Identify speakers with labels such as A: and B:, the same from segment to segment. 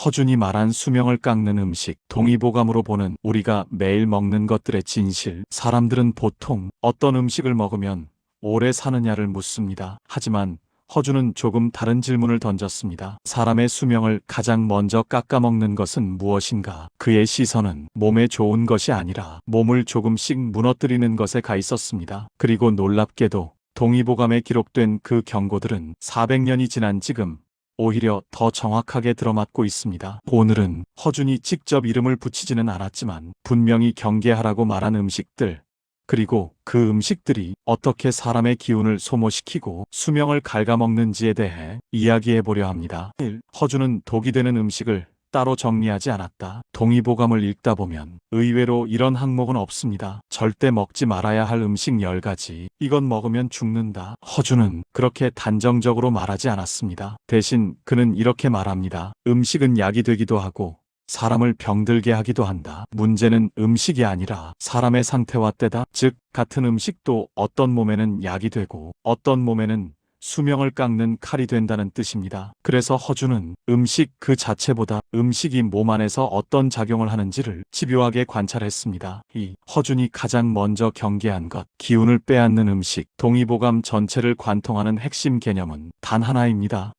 A: 허준이 말한 수명을 깎는 음식, 동의보감으로 보는 우리가 매일 먹는 것들의 진실. 사람들은 보통 어떤 음식을 먹으면 오래 사느냐를 묻습니다. 하지만 허준은 조금 다른 질문을 던졌습니다. 사람의 수명을 가장 먼저 깎아먹는 것은 무엇인가? 그의 시선은 몸에 좋은 것이 아니라 몸을 조금씩 무너뜨리는 것에 가 있었습니다. 그리고 놀랍게도 동의보감에 기록된 그 경고들은 400년이 지난 지금 오히려 더 정확하게 들어맞고 있습니다. 오늘은 허준이 직접 이름을 붙이지는 않았지만 분명히 경계하라고 말한 음식들, 그리고 그 음식들이 어떻게 사람의 기운을 소모시키고 수명을 갉아먹는지에 대해 이야기해 보려 합니다. 1. 허준은 독이 되는 음식을 따로 정리하지 않았다. 동의보감을 읽다 보면 의외로 이런 항목은 없습니다. 절대 먹지 말아야 할 음식 10가지. 이건 먹으면 죽는다. 허준은 그렇게 단정적으로 말하지 않았습니다. 대신 그는 이렇게 말합니다. 음식은 약이 되기도 하고 사람을 병들게 하기도 한다. 문제는 음식이 아니라 사람의 상태와 때다. 즉, 같은 음식도 어떤 몸에는 약이 되고 어떤 몸에는 수명을 깎는 칼이 된다는 뜻입니다. 그래서 허준은 음식 그 자체보다 음식이 몸 안에서 어떤 작용을 하는지를 집요하게 관찰했습니다. 이 허준이 가장 먼저 경계한 것, 기운을 빼앗는 음식. 동의보감 전체를 관통하는 핵심 개념은 단 하나입니다.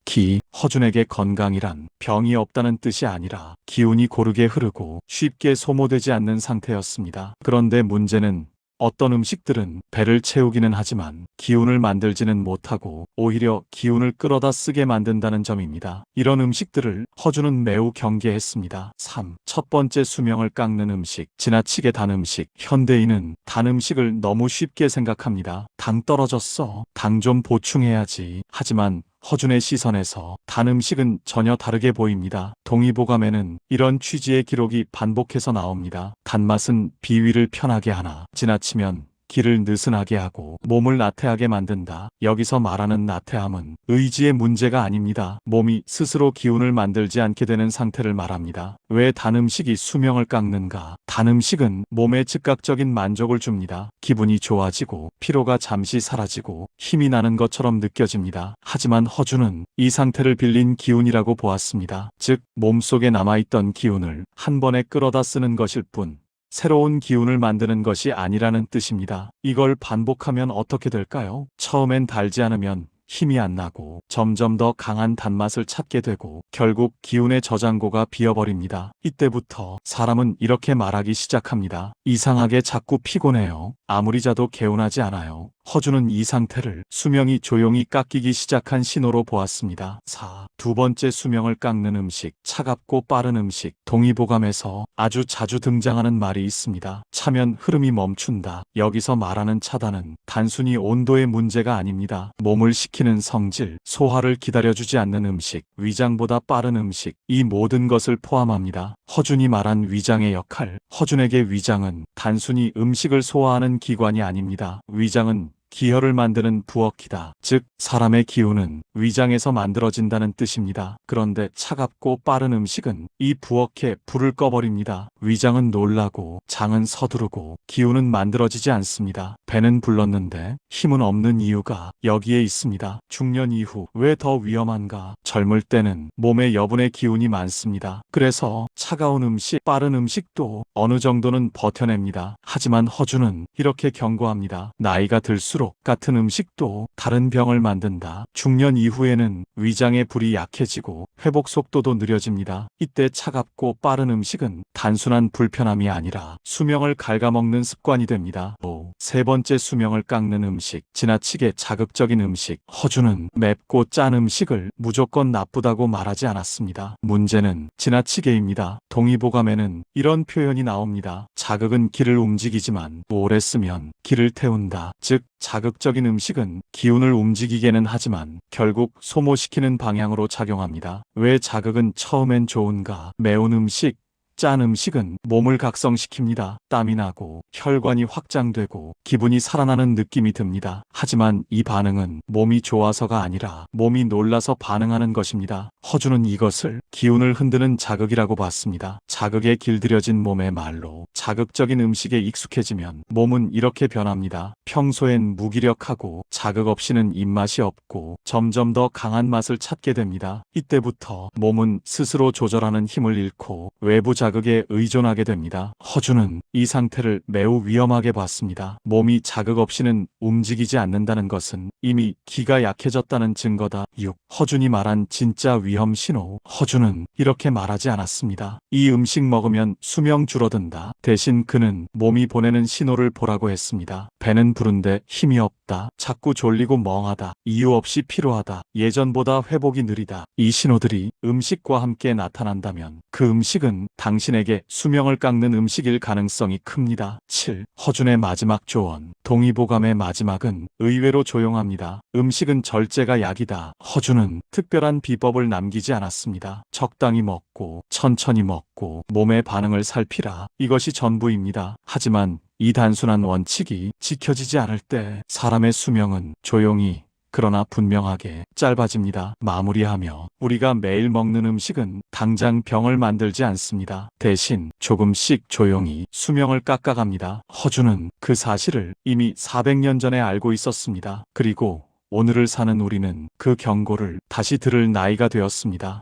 A: 허준에게 건강이란 병이 없다는 뜻이 아니라 기운이 고르게 흐르고 쉽게 소모되지 않는 상태였습니다. 그런데 문제는 어떤 음식들은 배를 채우기는 하지만 기운을 만들지는 못하고 오히려 기운을 끌어다 쓰게 만든다는 점입니다. 이런 음식들을 허준은 매우 경계했습니다. 3. 첫 번째, 수명을 깎는 음식. 지나치게 단 음식. 현대인은 단 음식을 너무 쉽게 생각합니다. 당 떨어졌어. 당 좀 보충해야지. 하지만 허준의 시선에서 단 음식은 전혀 다르게 보입니다. 동의보감에는 이런 취지의 기록이 반복해서 나옵니다. 단맛은 비위를 편하게 하나 지나치면 기를 느슨하게 하고 몸을 나태하게 만든다. 여기서 말하는 나태함은 의지의 문제가 아닙니다. 몸이 스스로 기운을 만들지 않게 되는 상태를 말합니다. 왜 단 음식이 수명을 깎는가? 단 음식은 몸에 즉각적인 만족을 줍니다. 기분이 좋아지고 피로가 잠시 사라지고 힘이 나는 것처럼 느껴집니다. 하지만 허준은 이 상태를 빌린 기운이라고 보았습니다. 즉, 몸속에 남아있던 기운을 한 번에 끌어다 쓰는 것일 뿐 새로운 기운을 만드는 것이 아니라는 뜻입니다. 이걸 반복하면 어떻게 될까요? 처음엔 달지 않으면 힘이 안 나고 점점 더 강한 단맛을 찾게 되고 결국 기운의 저장고가 비어버립니다. 이때부터 사람은 이렇게 말하기 시작합니다. 이상하게 자꾸 피곤해요. 아무리 자도 개운하지 않아요. 허준은 이 상태를 수명이 조용히 깎이기 시작한 신호로 보았습니다. 4. 두 번째, 수명을 깎는 음식. 차갑고 빠른 음식. 동의보감에서 아주 자주 등장하는 말이 있습니다. 차면 흐름이 멈춘다. 여기서 말하는 차단은 단순히 온도의 문제가 아닙니다. 몸을 식히는 성질, 소화를 기다려주지 않는 음식, 위장보다 빠른 음식, 이 모든 것을 포함합니다. 허준이 말한 위장의 역할. 허준에게 위장은 단순히 음식을 소화하는 기관이 아닙니다. 위장은 기혈을 만드는 부엌이다. 즉, 사람의 기운은 위장에서 만들어진다는 뜻입니다. 그런데 차갑고 빠른 음식은 이 부엌에 불을 꺼버립니다. 위장은 놀라고 장은 서두르고 기운은 만들어지지 않습니다. 배는 불렀는데 힘은 없는 이유가 여기에 있습니다. 중년 이후 왜 더 위험한가? 젊을 때는 몸에 여분의 기운이 많습니다. 그래서 차가운 음식, 빠른 음식도 어느 정도는 버텨냅니다. 하지만 허준은 이렇게 경고합니다. 나이가 들수록 같은 음식도 다른 병을 만든다. 중년 이후에는 위장의 불이 약해지고 회복 속도도 느려집니다. 이때 차갑고 빠른 음식은 단순한 불편함이 아니라 수명을 갉아먹는 습관이 됩니다. 5. 세 번째, 수명을 깎는 음식. 지나치게 자극적인 음식. 허준은 맵고 짠 음식을 무조건 나쁘다고 말하지 않았습니다. 문제는 지나치게입니다. 동의보감에는 이런 표현이 나옵니다. 자극은 기를 움직이지만 오래 쓰면 기를 태운다. 즉, 자극적인 음식은 기운을 움직이게는 하지만 결국 소모시키는 방향으로 작용합니다. 왜 자극은 처음엔 좋은가? 매운 음식, 짠 음식은 몸을 각성시킵니다. 땀이 나고 혈관이 확장되고 기분이 살아나는 느낌이 듭니다. 하지만 이 반응은 몸이 좋아서가 아니라 몸이 놀라서 반응하는 것입니다. 허준은 이것을 기운을 흔드는 자극이라고 봤습니다. 자극에 길들여진 몸의 말로 자극적인 음식에 익숙해지면 몸은 이렇게 변합니다. 평소엔 무기력하고 자극 없이는 입맛이 없고 점점 더 강한 맛을 찾게 됩니다. 이때부터 몸은 스스로 조절하는 힘을 잃고 외부 자극에 의존하게 됩니다. 허준은 이 상태를 매우 위험하게 봤습니다. 몸이 자극 없이는 움직이지 않는다는 것은 이미 기가 약해졌다는 증거다. 6. 허준이 말한 진짜 위험 신호. 허준은 이렇게 말하지 않았습니다. 이 음식 먹으면 수명 줄어든다. 대신 그는 몸이 보내는 신호를 보라고 했습니다. 배는 부른데 힘이 없다. 자꾸 졸리고 멍하다. 이유 없이 피로하다. 예전보다 회복이 느리다. 이 신호들이 음식과 함께 나타난다면 그 음식은 당신에게 수명을 깎는 음식일 가능성이 큽니다. 7. 허준의 마지막 조언. 동의보감의 마지막은 의외로 조용합니다. 음식은 절제가 약이다. 허준은 특별한 비법을 남기지 않았습니다. 적당히 먹고 천천히 먹고 몸의 반응을 살피라. 이것이 전부입니다. 하지만 이 단순한 원칙이 지켜지지 않을 때 사람의 수명은 조용히 그러나 분명하게 짧아집니다. 마무리하며 우리가 매일 먹는 음식은 당장 병을 만들지 않습니다. 대신 조금씩 조용히 수명을 깎아갑니다. 허준은 그 사실을 이미 400년 전에 알고 있었습니다. 그리고 오늘을 사는 우리는 그 경고를 다시 들을 나이가 되었습니다.